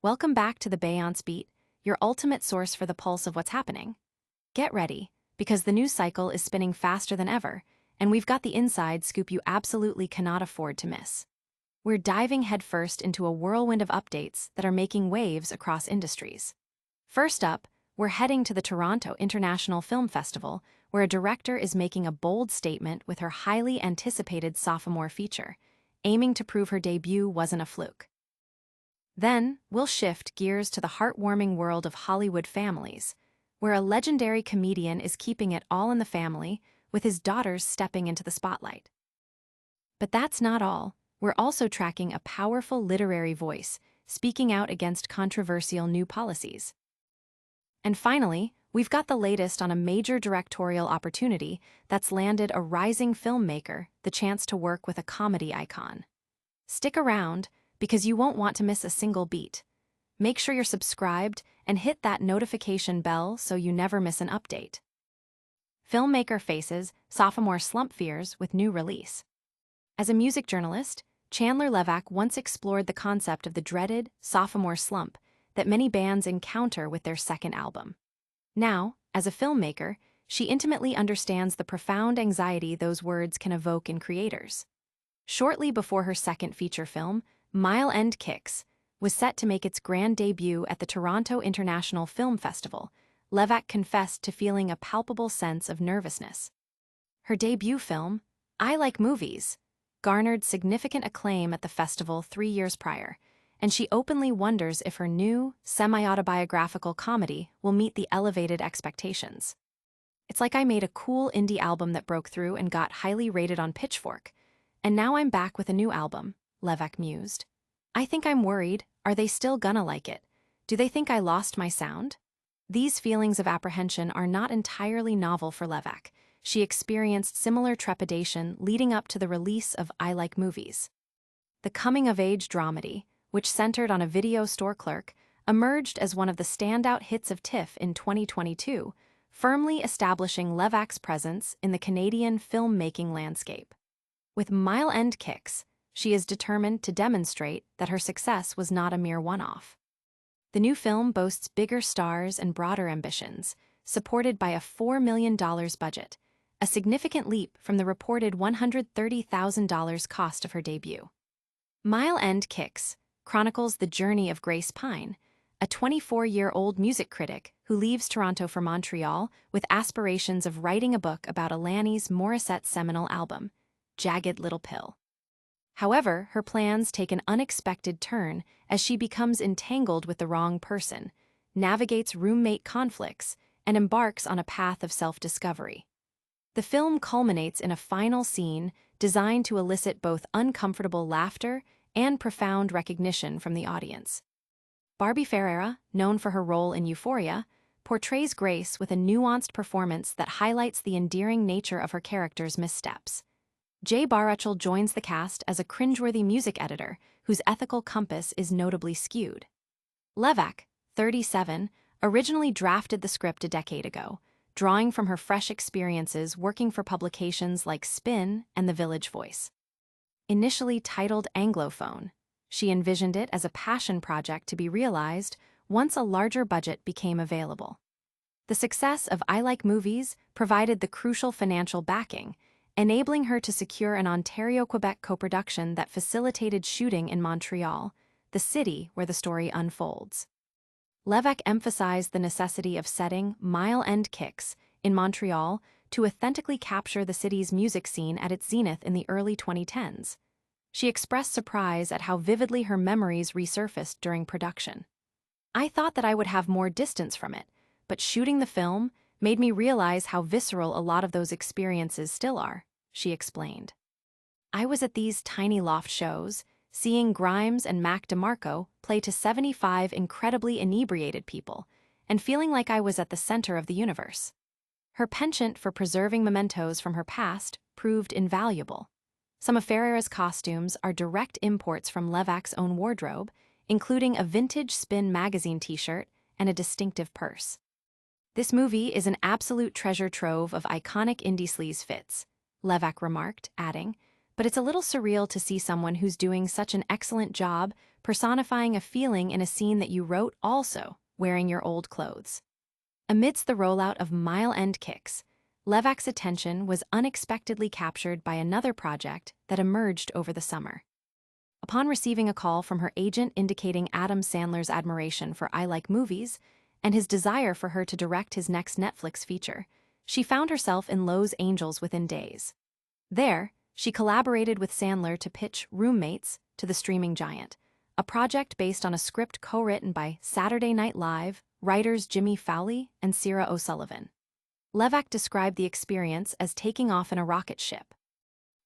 Welcome back to the Beyonce Beat, your ultimate source for the pulse of what's happening. Get ready, because the news cycle is spinning faster than ever, and we've got the inside scoop you absolutely cannot afford to miss. We're diving headfirst into a whirlwind of updates that are making waves across industries. First up, we're heading to the Toronto International Film Festival, where a director is making a bold statement with her highly anticipated sophomore feature, aiming to prove her debut wasn't a fluke. Then, we'll shift gears to the heartwarming world of Hollywood families, where a legendary comedian is keeping it all in the family, with his daughters stepping into the spotlight. But that's not all. We're also tracking a powerful literary voice, speaking out against controversial new policies. And finally, we've got the latest on a major directorial opportunity that's landed a rising filmmaker the chance to work with a comedy icon. Stick around, because you won't want to miss a single beat. Make sure you're subscribed and hit that notification bell so you never miss an update. Filmmaker faces sophomore slump fears with new release. As a music journalist, Chandler Levack once explored the concept of the dreaded sophomore slump that many bands encounter with their second album. Now, as a filmmaker, she intimately understands the profound anxiety those words can evoke in creators. Shortly before her second feature film, Mile End Kicks, was set to make its grand debut at the Toronto International Film Festival, Levack confessed to feeling a palpable sense of nervousness. Her debut film, I Like Movies, garnered significant acclaim at the festival 3 years prior, and she openly wonders if her new, semi-autobiographical comedy will meet the elevated expectations. It's like I made a cool indie album that broke through and got highly rated on Pitchfork, and now I'm back with a new album, Levack mused. I think I'm worried, are they still gonna like it? Do they think I lost my sound? These feelings of apprehension are not entirely novel for Levack. She experienced similar trepidation leading up to the release of I Like Movies. The coming-of-age dramedy, which centered on a video store clerk, emerged as one of the standout hits of TIFF in 2022, firmly establishing Levack's presence in the Canadian filmmaking landscape. With Mile End Kicks, she is determined to demonstrate that her success was not a mere one-off. The new film boasts bigger stars and broader ambitions, supported by a $4 million budget, a significant leap from the reported $130,000 cost of her debut. Mile End Kicks chronicles the journey of Grace Pine, a 24-year-old music critic who leaves Toronto for Montreal with aspirations of writing a book about Alanis Morissette's seminal album, Jagged Little Pill. However, her plans take an unexpected turn as she becomes entangled with the wrong person, navigates roommate conflicts, and embarks on a path of self-discovery. The film culminates in a final scene designed to elicit both uncomfortable laughter and profound recognition from the audience. Barbie Ferreira, known for her role in Euphoria, portrays Grace with a nuanced performance that highlights the endearing nature of her character's missteps. Jay Baruchel joins the cast as a cringeworthy music editor whose ethical compass is notably skewed. Levack, 37, originally drafted the script a decade ago, drawing from her fresh experiences working for publications like Spin and The Village Voice. Initially titled Anglophone, she envisioned it as a passion project to be realized once a larger budget became available. The success of I Like Movies provided the crucial financial backing, enabling her to secure an Ontario-Quebec co-production that facilitated shooting in Montreal, the city where the story unfolds. Levack emphasized the necessity of setting Mile End Kicks in Montreal to authentically capture the city's music scene at its zenith in the early 2010s. She expressed surprise at how vividly her memories resurfaced during production. I thought that I would have more distance from it, but shooting the film made me realize how visceral a lot of those experiences still are, she explained. I was at these tiny loft shows, seeing Grimes and Mac DeMarco play to 75 incredibly inebriated people, and feeling like I was at the center of the universe. Her penchant for preserving mementos from her past proved invaluable. Some of Ferreira's costumes are direct imports from Levack's own wardrobe, including a vintage Spin magazine t-shirt and a distinctive purse. This movie is an absolute treasure trove of iconic indie sleaze fits, Levack remarked, adding, But it's a little surreal to see someone who's doing such an excellent job personifying a feeling in a scene that you wrote also wearing your old clothes. Amidst the rollout of mile-end kicks, Levack's attention was unexpectedly captured by another project that emerged over the summer. Upon receiving a call from her agent indicating Adam Sandler's admiration for I Like Movies and his desire for her to direct his next Netflix feature, she found herself in Los Angeles within days. There, she collaborated with Sandler to pitch Roommates to the streaming giant, a project based on a script co-written by Saturday Night Live writers Jimmy Fowley and Sarah O'Sullivan. Levack described the experience as taking off in a rocket ship.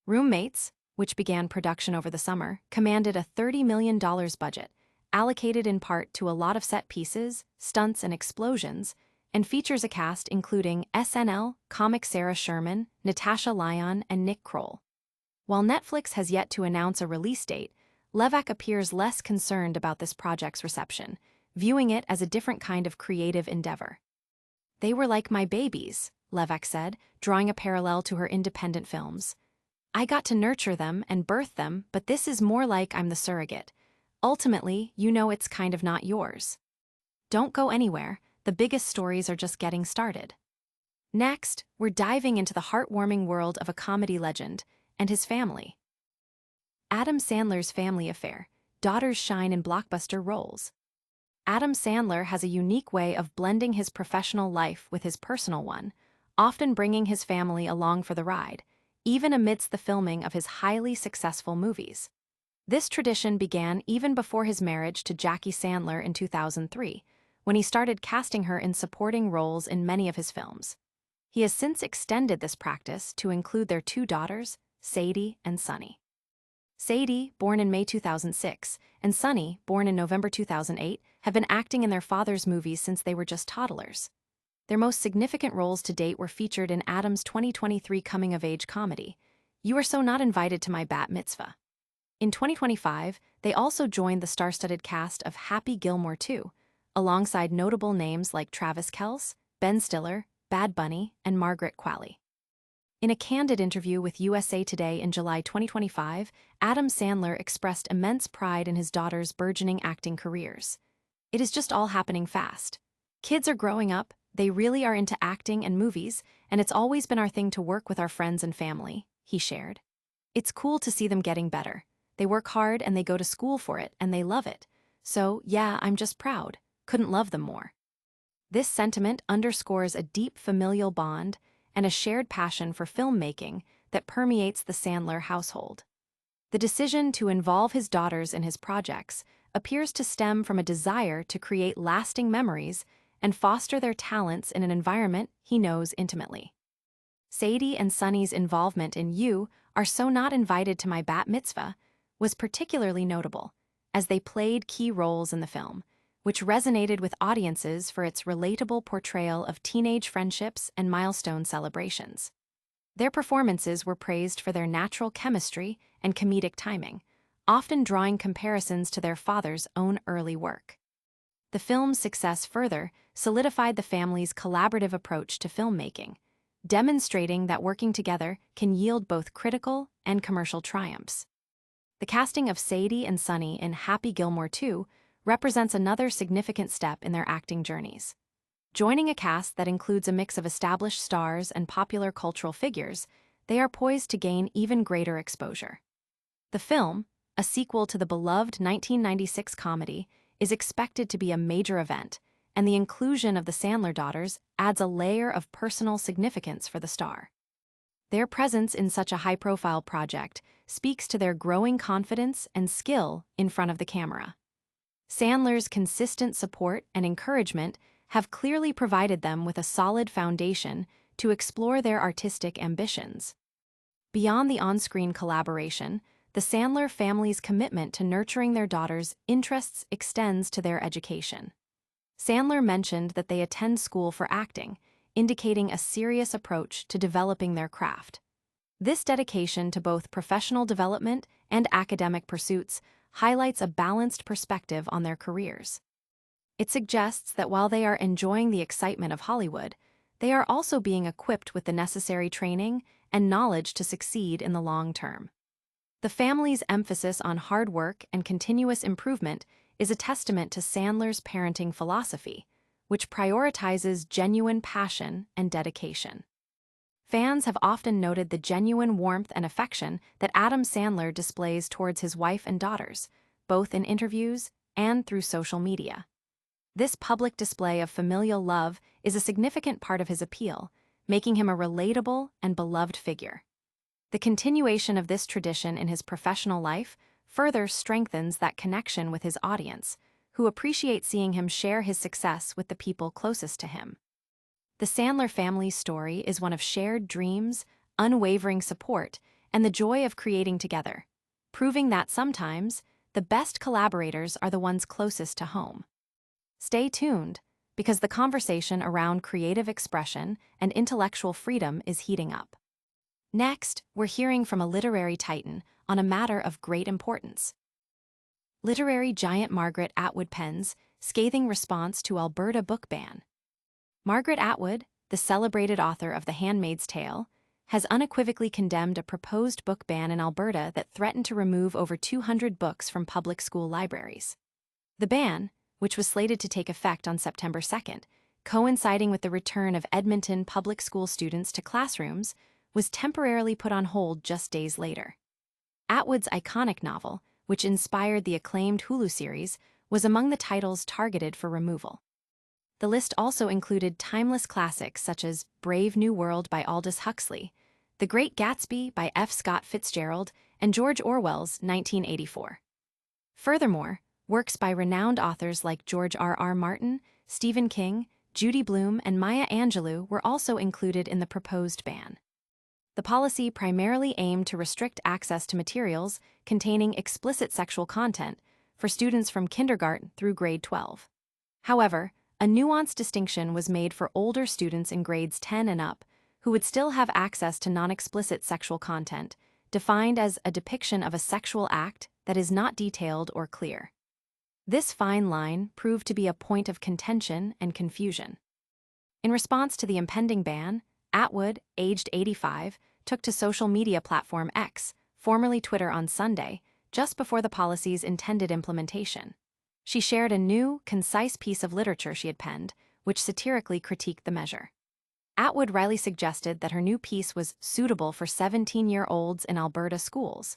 Roommates, which began production over the summer, commanded a $30 million budget, allocated in part to a lot of set pieces, stunts, and explosions, and features a cast including SNL comic Sarah Sherman, Natasha Lyonne, and Nick Kroll. While Netflix has yet to announce a release date, Levack appears less concerned about this project's reception, viewing it as a different kind of creative endeavor. "They were like my babies," Levack said, drawing a parallel to her independent films. "I got to nurture them and birth them, but this is more like I'm the surrogate. Ultimately, you know it's kind of not yours. Don't go anywhere, the biggest stories are just getting started." Next, we're diving into the heartwarming world of a comedy legend and his family. Adam Sandler's family affair. Daughters shine in blockbuster roles. Adam Sandler has a unique way of blending his professional life with his personal one, often bringing his family along for the ride, even amidst the filming of his highly successful movies. This tradition began even before his marriage to Jackie Sandler in 2003, when he started casting her in supporting roles in many of his films. He has since extended this practice to include their two daughters, Sadie and Sunny. Sadie, born in May 2006, and Sunny, born in November 2008, have been acting in their father's movies since they were just toddlers. Their most significant roles to date were featured in Adam's 2023 coming-of-age comedy, You Are So Not Invited to My Bat Mitzvah. In 2025, they also joined the star-studded cast of Happy Gilmore 2, alongside notable names like Travis Kelce, Ben Stiller, Bad Bunny, and Margaret Atwood. In a candid interview with USA Today in July 2025, Adam Sandler expressed immense pride in his daughters' burgeoning acting careers. "It is just all happening fast. Kids are growing up, they really are into acting and movies, and it's always been our thing to work with our friends and family," he shared. "It's cool to see them getting better. They work hard and they go to school for it, and they love it. So, yeah, I'm just proud. Couldn't love them more." This sentiment underscores a deep familial bond and a shared passion for filmmaking that permeates the Sandler household. The decision to involve his daughters in his projects appears to stem from a desire to create lasting memories and foster their talents in an environment he knows intimately. Sadie and Sunny's involvement in You Are So Not Invited to My Bat Mitzvah was particularly notable, as they played key roles in the film, which resonated with audiences for its relatable portrayal of teenage friendships and milestone celebrations. Their performances were praised for their natural chemistry and comedic timing, often drawing comparisons to their father's own early work. The film's success further solidified the family's collaborative approach to filmmaking, demonstrating that working together can yield both critical and commercial triumphs. The casting of Sadie and Sunny in Happy Gilmore 2 represents another significant step in their acting journeys. Joining a cast that includes a mix of established stars and popular cultural figures, they are poised to gain even greater exposure. The film, a sequel to the beloved 1996 comedy, is expected to be a major event, and the inclusion of the Sandler daughters adds a layer of personal significance for the star. Their presence in such a high-profile project speaks to their growing confidence and skill in front of the camera. Sandler's consistent support and encouragement have clearly provided them with a solid foundation to explore their artistic ambitions. Beyond the on-screen collaboration, the Sandler family's commitment to nurturing their daughters' interests extends to their education. Sandler mentioned that they attend school for acting, indicating a serious approach to developing their craft. This dedication to both professional development and academic pursuits highlights a balanced perspective on their careers. It suggests that while they are enjoying the excitement of Hollywood, they are also being equipped with the necessary training and knowledge to succeed in the long term. The family's emphasis on hard work and continuous improvement is a testament to Sandler's parenting philosophy, which prioritizes genuine passion and dedication. Fans have often noted the genuine warmth and affection that Adam Sandler displays towards his wife and daughters, both in interviews and through social media. This public display of familial love is a significant part of his appeal, making him a relatable and beloved figure. The continuation of this tradition in his professional life further strengthens that connection with his audience, who appreciate seeing him share his success with the people closest to him. The Sandler family's story is one of shared dreams, unwavering support, and the joy of creating together, proving that sometimes the best collaborators are the ones closest to home. Stay tuned, because the conversation around creative expression and intellectual freedom is heating up. Next, we're hearing from a literary titan on a matter of great importance. Literary giant Margaret Atwood pens scathing response to Alberta book ban. Margaret Atwood, the celebrated author of The Handmaid's Tale, has unequivocally condemned a proposed book ban in Alberta that threatened to remove over 200 books from public school libraries. The ban, which was slated to take effect on September 2nd, coinciding with the return of Edmonton public school students to classrooms, was temporarily put on hold just days later. Atwood's iconic novel, which inspired the acclaimed Hulu series, was among the titles targeted for removal. The list also included timeless classics such as Brave New World by Aldous Huxley, The Great Gatsby by F. Scott Fitzgerald, and George Orwell's 1984. Furthermore, works by renowned authors like George R.R. Martin, Stephen King, Judy Blume, and Maya Angelou were also included in the proposed ban. The policy primarily aimed to restrict access to materials containing explicit sexual content for students from kindergarten through grade 12. However, a nuanced distinction was made for older students in grades 10 and up, who would still have access to non-explicit sexual content, defined as a depiction of a sexual act that is not detailed or clear. This fine line proved to be a point of contention and confusion. In response to the impending ban, Atwood, aged 85, took to social media platform X, formerly Twitter, on Sunday, just before the policy's intended implementation. She shared a new, concise piece of literature she had penned, which satirically critiqued the measure. Atwood wryly suggested that her new piece was suitable for 17-year-olds in Alberta schools,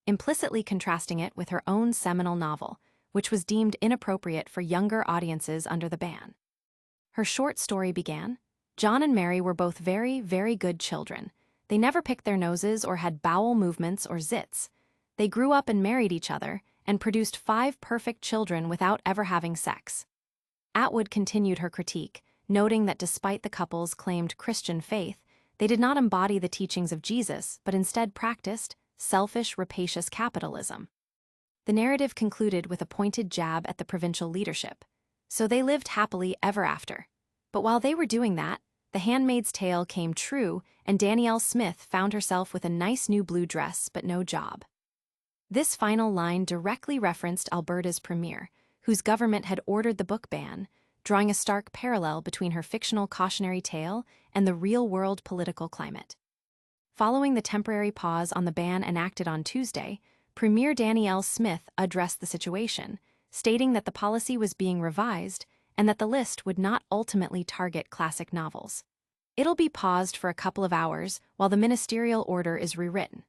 implicitly contrasting it with her own seminal novel, which was deemed inappropriate for younger audiences under the ban. Her short story began, "John and Mary were both very, very good children. They never picked their noses or had bowel movements or zits. They grew up and married each other and produced 5 perfect children without ever having sex." Atwood continued her critique, noting that despite the couple's claimed Christian faith, they did not embody the teachings of Jesus, but instead practiced selfish, rapacious capitalism. The narrative concluded with a pointed jab at the provincial leadership. So they lived happily ever after. But while they were doing that, The Handmaid's Tale came true, and Danielle Smith found herself with a nice new blue dress but no job. This final line directly referenced Alberta's premier, whose government had ordered the book ban, drawing a stark parallel between her fictional cautionary tale and the real-world political climate. Following the temporary pause on the ban enacted on Tuesday, Premier Danielle Smith addressed the situation, stating that the policy was being revised and that the list would not ultimately target classic novels. "It'll be paused for a couple of hours while the ministerial order is rewritten,"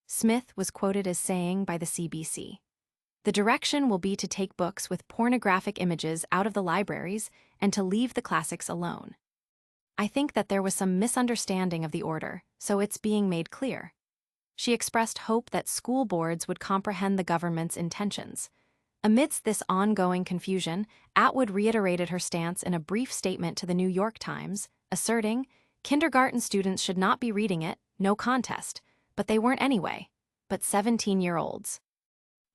Smith was quoted as saying by the CBC. "The direction will be to take books with pornographic images out of the libraries and to leave the classics alone. I think that there was some misunderstanding of the order, so it's being made clear." She expressed hope that school boards would comprehend the government's intentions. Amidst this ongoing confusion, Atwood reiterated her stance in a brief statement to the New York Times, asserting, "Kindergarten students should not be reading it, no contest, but they weren't anyway, but 17-year-olds.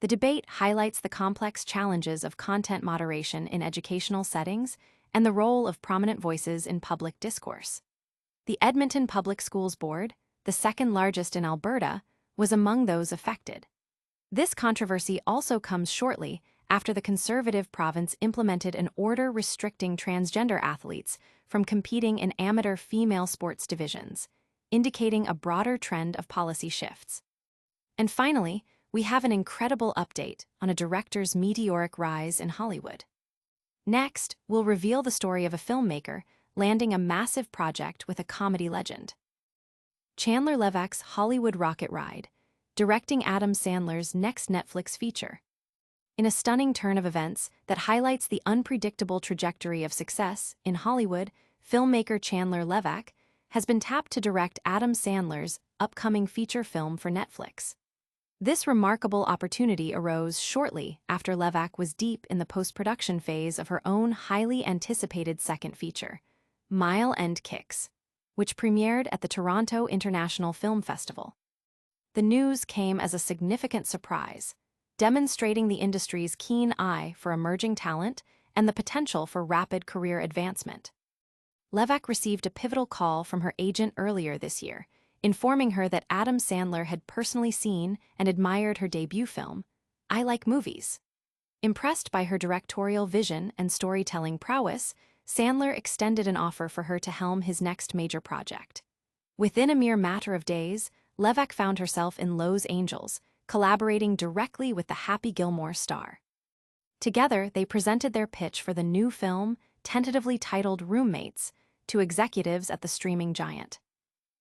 The debate highlights the complex challenges of content moderation in educational settings and the role of prominent voices in public discourse. The Edmonton Public Schools Board, the second largest in Alberta, was among those affected. This controversy also comes shortly after the Conservative province implemented an order restricting transgender athletes from competing in amateur female sports divisions, indicating a broader trend of policy shifts. And finally, we have an incredible update on a director's meteoric rise in Hollywood. Next, we'll reveal the story of a filmmaker landing a massive project with a comedy legend. Chandler Levack's Hollywood rocket ride, directing Adam Sandler's next Netflix feature. In a stunning turn of events that highlights the unpredictable trajectory of success in Hollywood, filmmaker Chandler Levack has been tapped to direct Adam Sandler's upcoming feature film for Netflix. This remarkable opportunity arose shortly after Levack was deep in the post-production phase of her own highly anticipated second feature, Mile End Kicks, which premiered at the Toronto International Film Festival. The news came as a significant surprise, demonstrating the industry's keen eye for emerging talent and the potential for rapid career advancement. Levack received a pivotal call from her agent earlier this year, informing her that Adam Sandler had personally seen and admired her debut film, I Like Movies. Impressed by her directorial vision and storytelling prowess, Sandler extended an offer for her to helm his next major project. Within a mere matter of days, Levack found herself in Los Angeles, collaborating directly with the Happy Gilmore star. Together, they presented their pitch for the new film, tentatively titled Roommates, to executives at the streaming giant.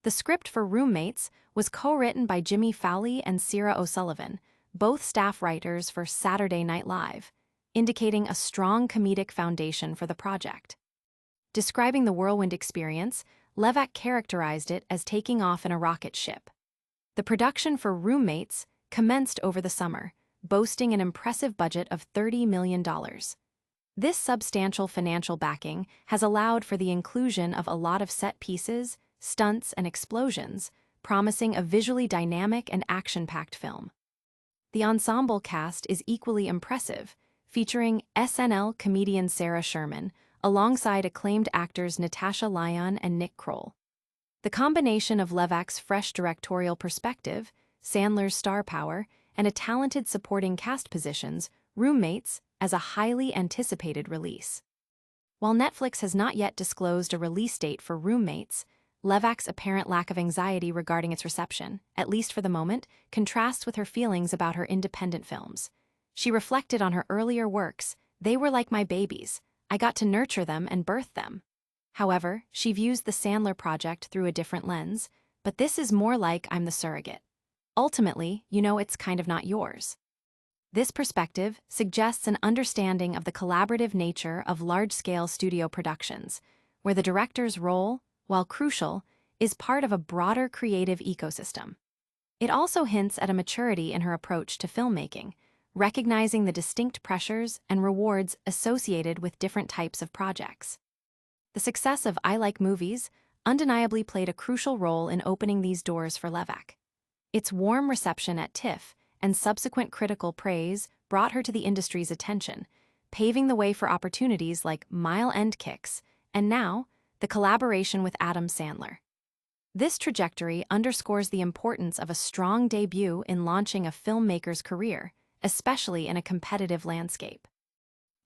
The script for Roommates was co-written by Jimmy Fowley and Sarah O'Sullivan, both staff writers for Saturday Night Live, indicating a strong comedic foundation for the project. Describing the whirlwind experience, Levack characterized it as taking off in a rocket ship. The production for Roommates commenced over the summer, boasting an impressive budget of $30 million. This substantial financial backing has allowed for the inclusion of a lot of set pieces, stunts, and explosions, promising a visually dynamic and action-packed film. The ensemble cast is equally impressive, featuring SNL comedian Sarah Sherman, alongside acclaimed actors Natasha Lyonne and Nick Kroll. The combination of Levack's fresh directorial perspective, Sandler's star power, and a talented supporting cast positions Roommates as a highly anticipated release. While Netflix has not yet disclosed a release date for Roommates, Levack's apparent lack of anxiety regarding its reception, at least for the moment, contrasts with her feelings about her independent films. She reflected on her earlier works, "They were like my babies. I got to nurture them and birth them." However, she views the Sandler project through a different lens, but this is more like I'm the surrogate. Ultimately, it's kind of not yours. This perspective suggests an understanding of the collaborative nature of large-scale studio productions, where the director's role, while crucial, is part of a broader creative ecosystem. It also hints at a maturity in her approach to filmmaking, recognizing the distinct pressures and rewards associated with different types of projects. The success of I Like Movies undeniably played a crucial role in opening these doors for Levack. Its warm reception at TIFF and subsequent critical praise brought her to the industry's attention, paving the way for opportunities like Mile End Kicks and now, the collaboration with Adam Sandler. This trajectory underscores the importance of a strong debut in launching a filmmaker's career, especially in a competitive landscape.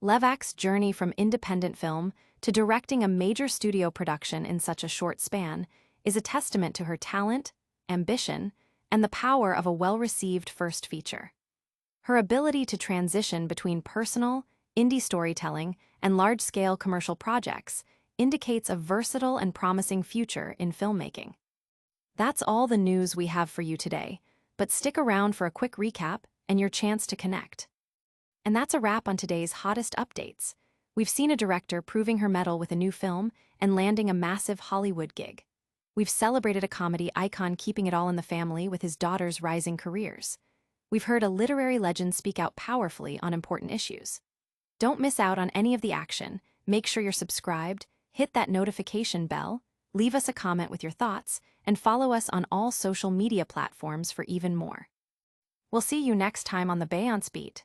Levack's journey from independent film to directing a major studio production in such a short span is a testament to her talent, ambition, and the power of a well-received first feature. Her ability to transition between personal, indie storytelling, and large-scale commercial projects indicates a versatile and promising future in filmmaking. That's all the news we have for you today, but stick around for a quick recap and your chance to connect. And that's a wrap on today's hottest updates. We've seen a director proving her mettle with a new film and landing a massive Hollywood gig. We've celebrated a comedy icon keeping it all in the family with his daughter's rising careers. We've heard a literary legend speak out powerfully on important issues. Don't miss out on any of the action. Make sure you're subscribed, hit that notification bell, leave us a comment with your thoughts, and follow us on all social media platforms for even more. We'll see you next time on the Beyonce Beat.